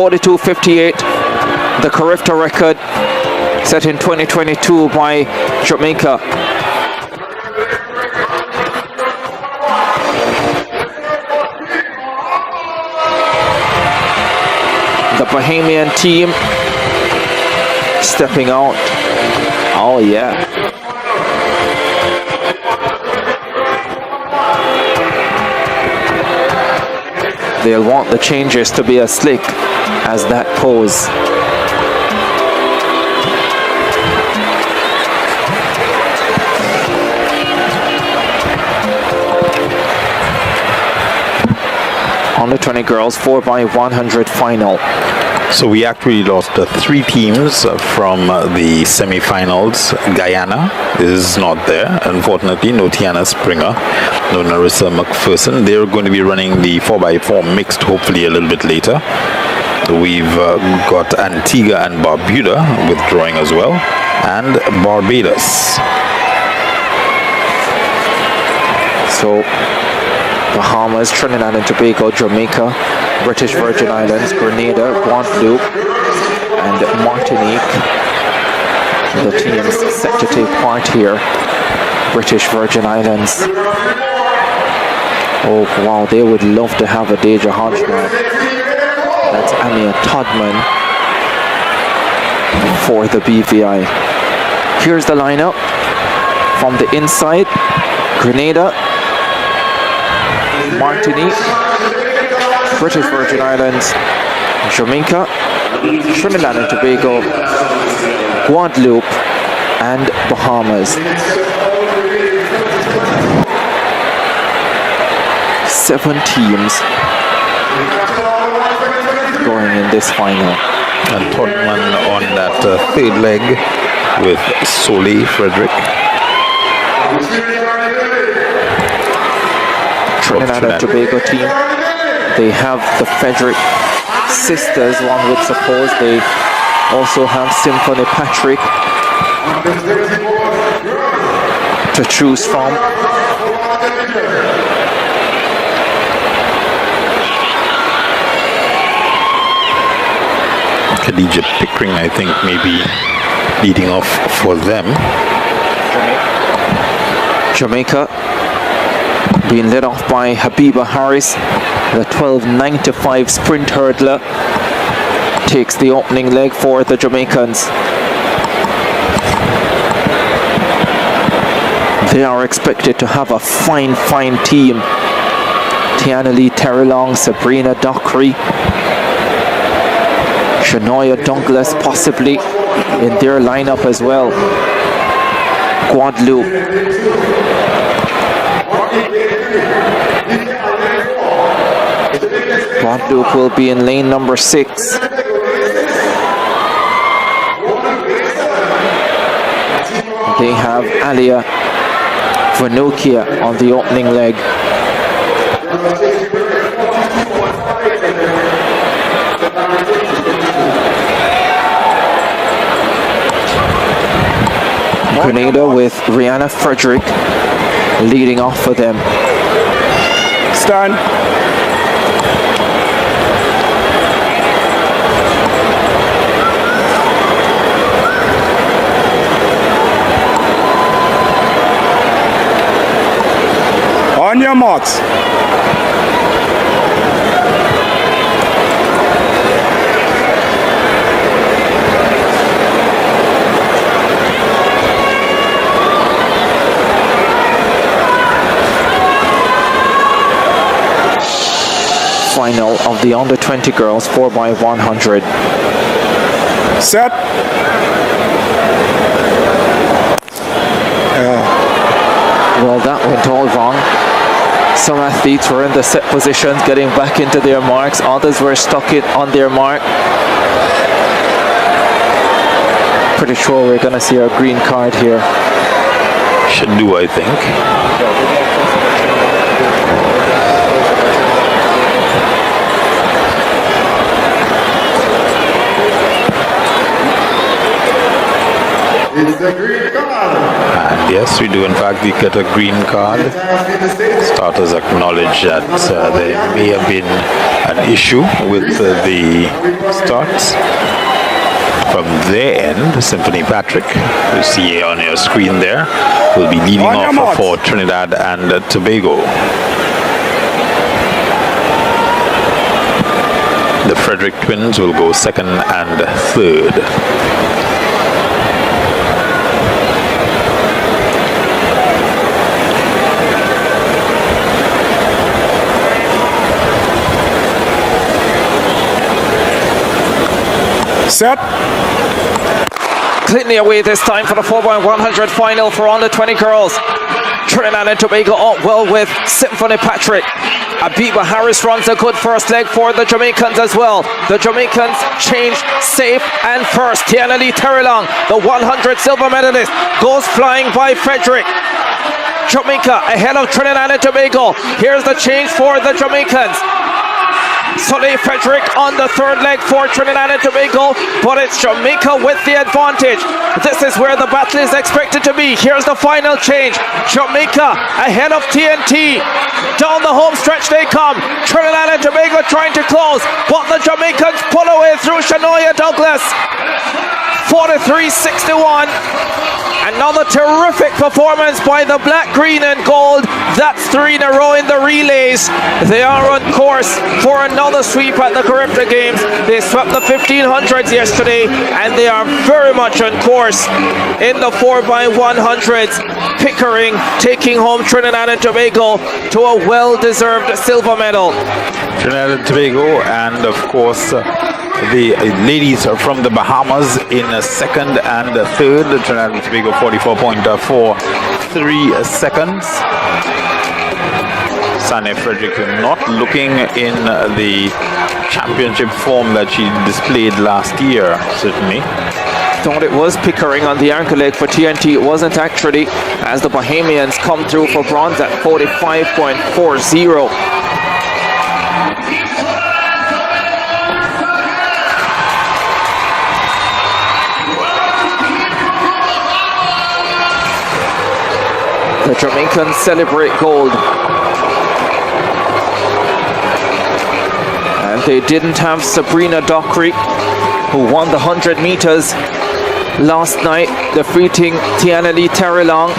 42.58, the Carifta record set in 2022 by Jamaica. The Bahamian team stepping out. Oh yeah. They'll want the changes to be as slick as that pose. Under 20 girls 4x100 final. So we actually lost 3 teams from the semi-finals. Guyana is not there, unfortunately. No Tiana Springer, no Narissa McPherson. They're going to be running the 4x4 mixed, hopefully a little bit later. We've got Antigua and Barbuda withdrawing as well, and Barbados. So Bahamas, Trinidad and Tobago, Jamaica, British Virgin Islands, Grenada, Guadeloupe, and Martinique. The teams set to take part here. British Virgin Islands. Oh wow, they would love to have a Deja Hodge now. That's Amia Todman for the BVI. Here's the lineup from the inside. Grenada, Martinique, British Virgin Islands, Jamaica, Trinidad and Tobago, Guadeloupe, and Bahamas. 7 teams going in this final. And Todman on that third leg with Soleil Frederick. Trinidad and Tobago team. They have the Frederick sisters, one would suppose. They also have Symphony Patrick to choose from. Khadija Pickering, I think, maybe leading off for them. Jamaica being led off by Habiba Harris, the 12.95 sprint hurdler, takes the opening leg for the Jamaicans. They are expected to have a fine team. Tiana Lee Terrelong, Sabrina Dockery, Shanoya Douglas possibly in their lineup as well. Guadeloupe. Guadeloupe will be in lane number 6. They have Alia Vanukia on the opening leg. Grenada with Rihanna Frederick leading off for them. Stand. On your marks. Final of the under 20 girls 4x100. Set. Well, that went all wrong. Some athletes were in the set positions getting back into their marks. Others were stuck on their mark. Pretty sure we're going to see a green card here. Should do, I think. And yes, we do in fact get a green card. Starters acknowledge that there may have been an issue with the starts from their end. Symphony Patrick, you see on your screen there, will be leading off for Trinidad and Tobago. The Frederick twins will go second and third. Set. Cleanly away this time for the 4x100 final for under 20 girls. Trinidad and Tobago up well with Symphony Patrick. Abiba Harris runs a good first leg for the Jamaicans as well. The Jamaicans changed safe and first. Tiana Lee Terrelong, the 100 silver medalist, goes flying by Frederick. Jamaica ahead of Trinidad and Tobago. Here's the change for the Jamaicans. Soleil Frederick on the third leg for Trinidad and Tobago, but it's Jamaica with the advantage. This is where the battle is expected to be. Here's the final change. Jamaica ahead of TNT. Down the home stretch they come. Trinidad and Tobago trying to close, but the Jamaicans pull away through Shania Douglas. 43-61. Another terrific performance by the black, green and gold. That's 3 in a row in the relays. They are on course for another sweep at the Caribbean Games. They swept the 1500s yesterday and they are very much on course in the 4x100s. Pickering taking home Trinidad and Tobago to a well-deserved silver medal. Trinidad and Tobago and of course the ladies are from the Bahamas in second and third. Trinidad and Tobago 44.43 seconds. Sane Frederick not looking in the championship form that she displayed last year, certainly. Thought it was Pickering on the ankle leg for TNT. It wasn't actually, as the Bahamians come through for bronze at 45.40. The Jamaicans celebrate gold. And they didn't have Sabrina Dockery, who won the 100 meters last night, defeating Tiana Lee Terrelong.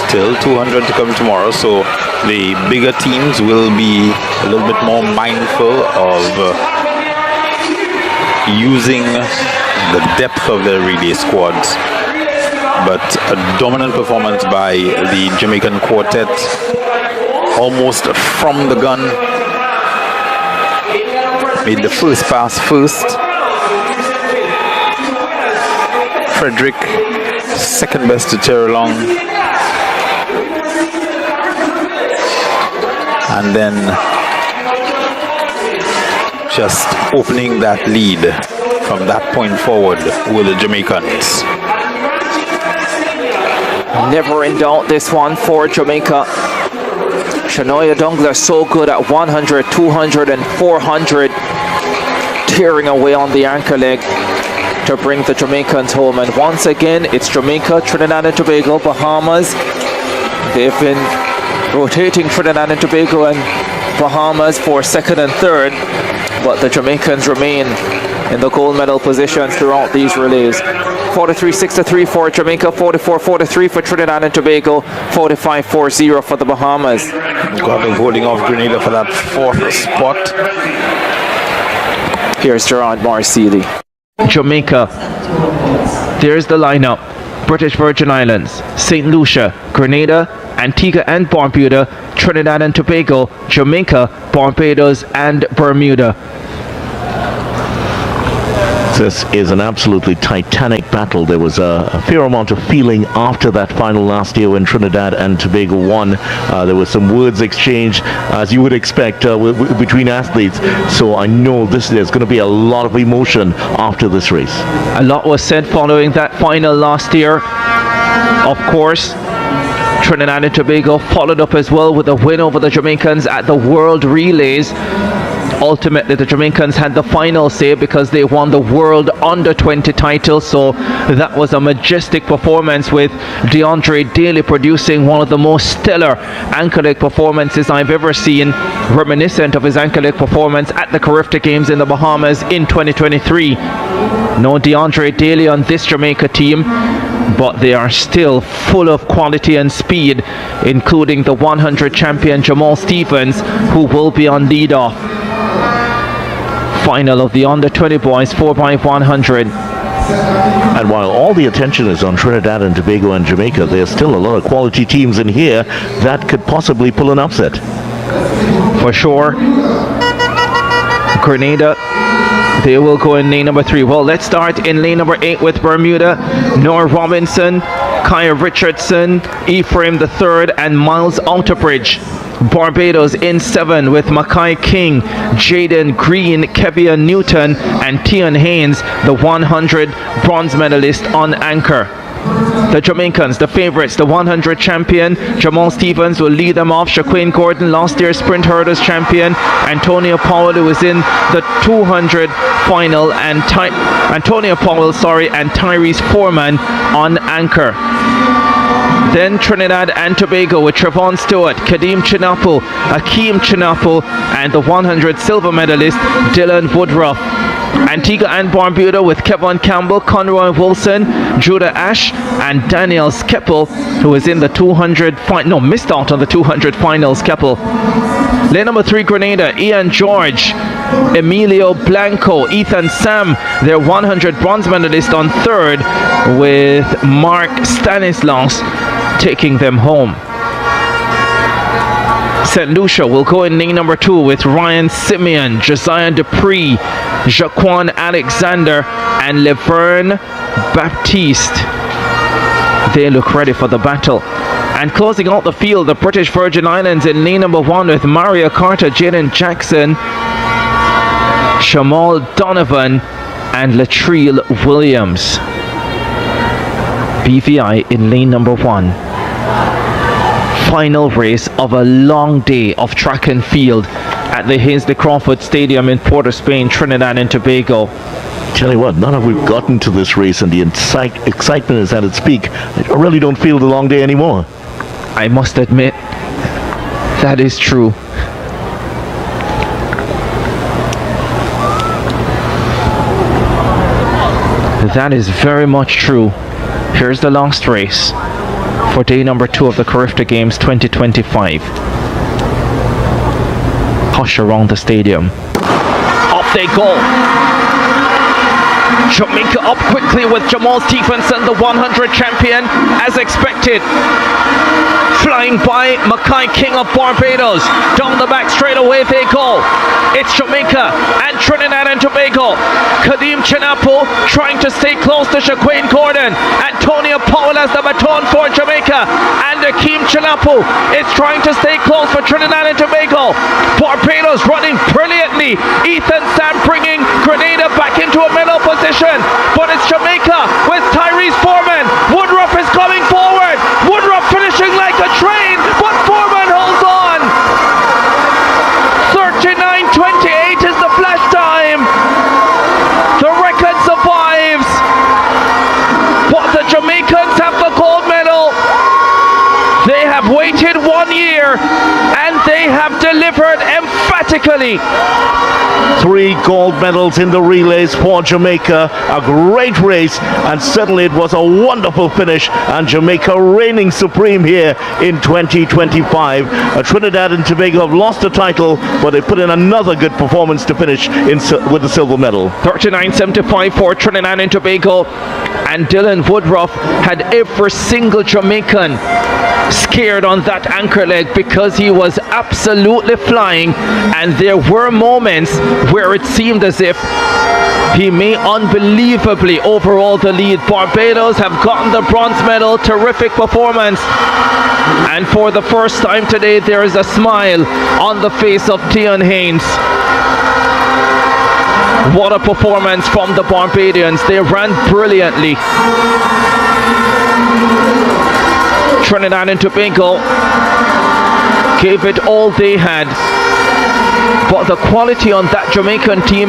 Still 200 to come tomorrow, so the bigger teams will be a little bit more mindful of using the depth of their relay squads. But a dominant performance by the Jamaican quartet, almost from the gun. Made the first pass first. Frederick, second best to Terrelong. And then just opening that lead from that point forward with the Jamaicans. Never in doubt this one for Jamaica. Shania Douglas so good at 100, 200 and 400, tearing away on the anchor leg to bring the Jamaicans home. And once again, it's Jamaica, Trinidad and Tobago, Bahamas. They've been rotating Trinidad and Tobago and Bahamas for second and third, but the Jamaicans remain in the gold medal positions throughout these relays. 43-63 for Jamaica, 44-43 for Trinidad and Tobago, 45-40 for the Bahamas. Got holding off Grenada for that fourth spot. Here's Gerard Marsili. Jamaica, there's the lineup. British Virgin Islands, St. Lucia, Grenada, Antigua and Barbuda, Trinidad and Tobago, Jamaica, Barbados and Bermuda. This is an absolutely titanic battle. There was a fair amount of feeling after that final last year when Trinidad and Tobago won. There was some words exchanged, as you would expect, between athletes. So I know there's going to be a lot of emotion after this race. A lot was said following that final last year. Of course, Trinidad and Tobago followed up as well with a win over the Jamaicans at the World Relays. Ultimately, the Jamaicans had the final say because they won the World Under-20 title, so that was a majestic performance, with DeAndre Daly producing one of the most stellar anchor leg performances I've ever seen, reminiscent of his anchor leg performance at the Carifta Games in the Bahamas in 2023. No DeAndre Daly on this Jamaica team, but they are still full of quality and speed, including the 100 champion Jamal Stephens, who will be on lead-off. Final of the under-20 boys 4x100. And while all the attention is on Trinidad and Tobago and Jamaica, there's still a lot of quality teams in here that could possibly pull an upset. For sure. Grenada, they will go in lane number 3. Well, let's start in lane number 8 with Bermuda. Noah Robinson, Kaya Richardson, Ephraim III, and Miles Outerbridge. Barbados in 7 with Mackay King, Jaden Green, Kevian Newton, and Tian Haynes, the 100 bronze medalist on anchor. The Jamaicans, the favourites, the 100 champion Jamal Stephens will lead them off. Shaquane Gordon, last year's sprint hurdles champion. Antonio Powell, who was in the 200 final, and Antonio Powell, and Tyrese Foreman on anchor. Then Trinidad and Tobago with Trevon Stewart, Kadeem Chinapo, Akeem Chinapo, and the 100 silver medalist Dylan Woodruff. Antigua and Barbuda with Kevin Campbell, Conroy Wilson, Judah Ash, and Daniel Skeppel, who is in the 200 missed out on the 200 finals. Skeppel. Lane number 3, Grenada, Ian George, Emilio Blanco, Ethan Sam, their 100 bronze medalist on 3rd, with Mark Stanislaus taking them home. St. Lucia will go in lane number 2 with Ryan Simeon, Josiah Dupree, Jaquan Alexander, and Laverne Baptiste. They look ready for the battle. And closing out the field, the British Virgin Islands in lane number 1 with Maria Carter, Jaden Jackson, Shamal Donovan, and Latrell Williams. BVI in lane number 1. Final race of a long day of track and field at the Hazley Crawford Stadium in Port of Spain, Trinidad and Tobago. Tell you what, now that we've gotten to this race and the excitement is at its peak, I really don't feel the long day anymore. I must admit, that is true. That is very much true. Here's the last race for day number 2 of the Carifta Games 2025. Hush around the stadium. Off they go. Jamaica up quickly with Jamal Stephenson, the 100 champion, as expected. Flying by Mackay King of Barbados. Down the back straight away they go. It's Jamaica and Trinidad and Tobago. Kadeem Chinapo trying to stay close to Shaquane Gordon. Antonio Powell has the baton for Jamaica. And Akeem Chinapo is trying to stay close for Trinidad and Tobago. Barbados running brilliantly. Ethan Sam bringing Grenada back into a medal position. But it's Jamaica with Tyrese Foreman. Woodruff is coming forward. Woodruff finishing like a train, but Foreman holds on. 39:28 is the flash time. The record survives, but the Jamaicans have the gold medal. They have waited 1 year and they have delivered emphatically. 3 gold medals in the relays for Jamaica. A great race, and certainly it was a wonderful finish, and Jamaica reigning supreme here in 2025. Trinidad and Tobago have lost the title, but they put in another good performance to finish with the silver medal. 39.75 for Trinidad and Tobago, and Dylan Woodruff had every single Jamaican scared on that anchor leg because he was absolutely flying, and there were moments where it seemed as if he may unbelievably overhaul the lead. Barbados have gotten the bronze medal. Terrific performance, and for the first time today there is a smile on the face of Tian Haynes. What a performance from the Barbadians. They ran brilliantly. Trinidad and Tobago gave it all they had, but the quality on that Jamaican team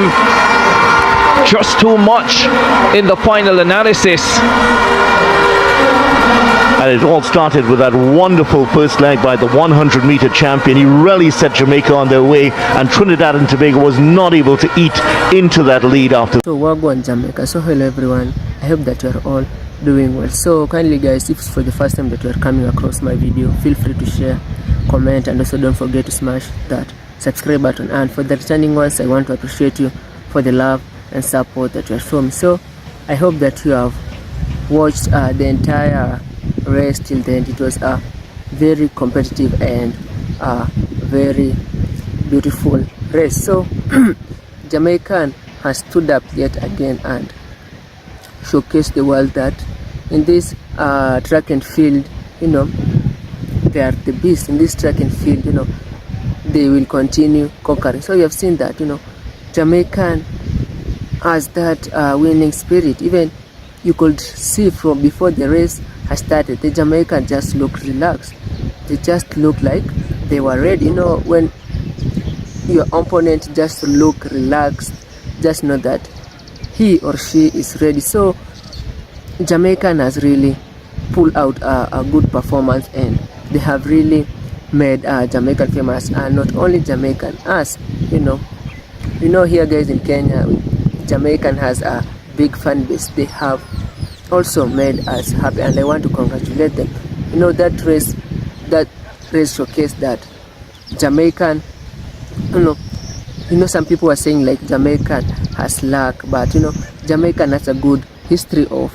just too much in the final analysis. And it all started with that wonderful first leg by the 100-meter champion. He really set Jamaica on their way, and Trinidad and Tobago was not able to eat into that lead after. So Wagwan Jamaica. So hello everyone, I hope that you are all doing well. So kindly guys, if it's for the first time that you are coming across my video, feel free to share, comment, and also don't forget to smash that subscribe button. And for the returning ones, I want to appreciate you for the love and support that you are showing. So I hope that you have watched the entire race till the end. It was a very competitive and very beautiful race. So Jamaican has stood up yet again and showcased the world that in this track and field, you know, they are the beast. In this track and field, you know, they will continue conquering. So you have seen that, you know, Jamaican has that winning spirit. Even you could see from before the race has started, the Jamaican just looked relaxed. They just looked like they were ready. You know, when your opponent just look relaxed, just know that he or she is ready. So Jamaican has really pulled out a good performance, and they have really made Jamaican famous. And not only Jamaican, us, you know here guys in Kenya, Jamaican has a big fan base. They have also made us happy, and I want to congratulate them. You know, that race showcased that Jamaican, you know some people are saying like Jamaican has luck, but you know, Jamaican has a good history of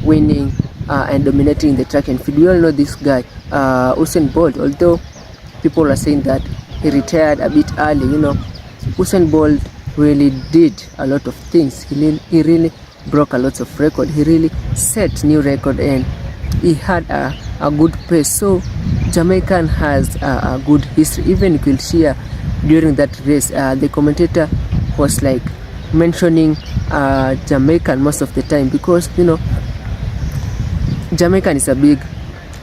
winning and dominating the track and field. We all know this guy, Usain Bolt. Although people are saying that he retired a bit early, you know, Usain Bolt really did a lot of things. He really broke a lot of record. He really set new record, and he had a good pace. So Jamaican has a good history. Even you could see during that race, the commentator was like mentioning Jamaican most of the time, because you know, Jamaican is a big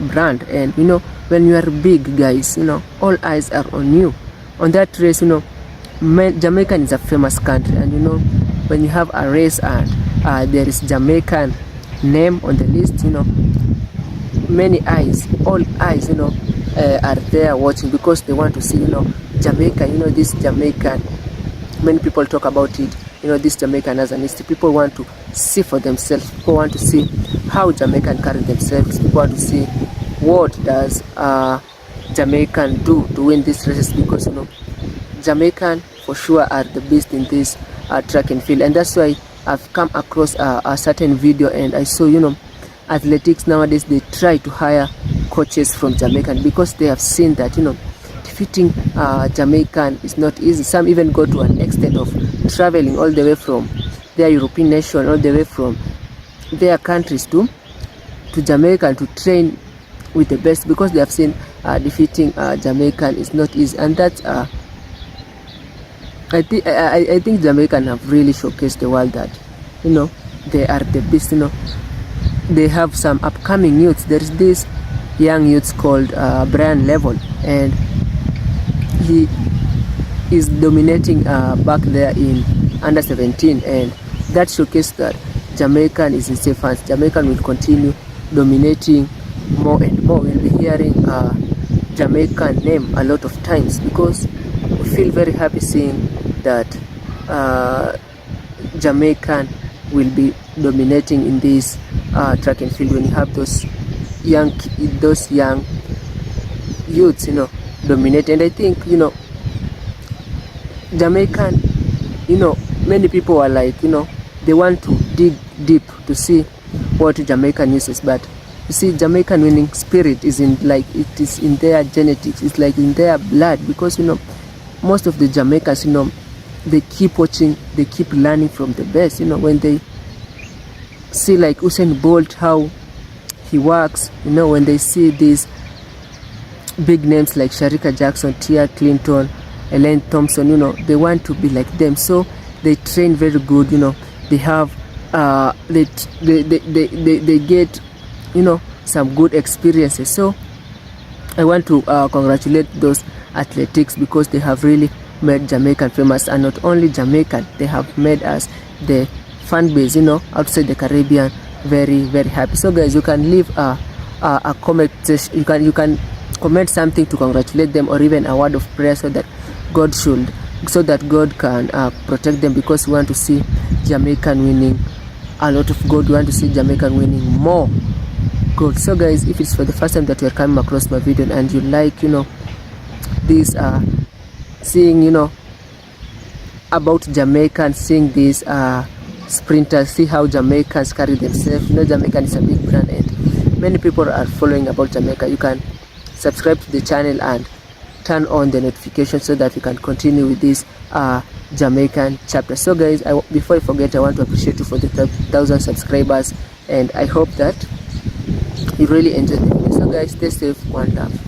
brand, and you know, when you are big guys, you know, all eyes are on you. On that race, you know, Jamaican is a famous country, and you know, when you have a race and there is Jamaican name on the list, you know, many eyes, all eyes, you know, are there watching, because they want to see, you know, Jamaica, you know, this Jamaican, many people talk about it, you know, this Jamaican as an history. People want to see for themselves. People want to see how Jamaican carry themselves. People want to see what does Jamaican do to win these races, because you know, Jamaican for sure are the best in this track and field. And that's why I've come across a certain video, and I saw, you know, athletics nowadays, they try to hire coaches from Jamaican, because they have seen that, you know, defeating Jamaican is not easy. Some even go to an extent of traveling all the way from their European nation, all the way from their countries to Jamaica to train with the best, because they have seen defeating Jamaican is not easy. And that's I think Jamaican have really showcased the world that, you know, they are the best. You know, they have some upcoming youths. There is this young youth called Brian Level, and he is dominating back there in under 17, and that showcased that Jamaican is in safe hands. Jamaican will continue dominating more and more. We'll be hearing Jamaican name a lot of times, because we feel very happy seeing that Jamaican will be dominating in this track and field. When you have those young youths, you know, dominate. And I think, you know, Jamaican, you know, many people are like, you know, they want to dig deep to see what Jamaican uses, but you see, Jamaican winning spirit is in, like, it is in their genetics. It's like in their blood, because you know, most of the Jamaicans, you know, they keep watching, they keep learning from the best. You know, when they see like Usain Bolt, how he works, you know, when they see these big names like Sharika Jackson, Tia Clinton, Elaine Thompson, you know, they want to be like them. So they train very good. You know, they have they get, you know, some good experiences. So I want to congratulate those athletics because they have really made Jamaican famous, and not only Jamaican, they have made us, the fan base, you know, outside the Caribbean, very, very happy. So guys, you can leave a comment, you can comment something to congratulate them, or even a word of prayer, so that God can protect them, because we want to see Jamaican winning a lot of gold. We want to see Jamaican winning more gold. So guys, if it's for the first time that you are coming across my video and you like, you know, this seeing, you know, about Jamaicans, seeing these sprinters, see how Jamaicans carry themselves. You know, Jamaican is a big brand and many people are following about Jamaica. You can subscribe to the channel and turn on the notification so that we can continue with this Jamaican chapter. So guys, before I forget, I want to appreciate you for the 1,000 subscribers, and I hope that you really enjoyed the video. So guys, stay safe, one love.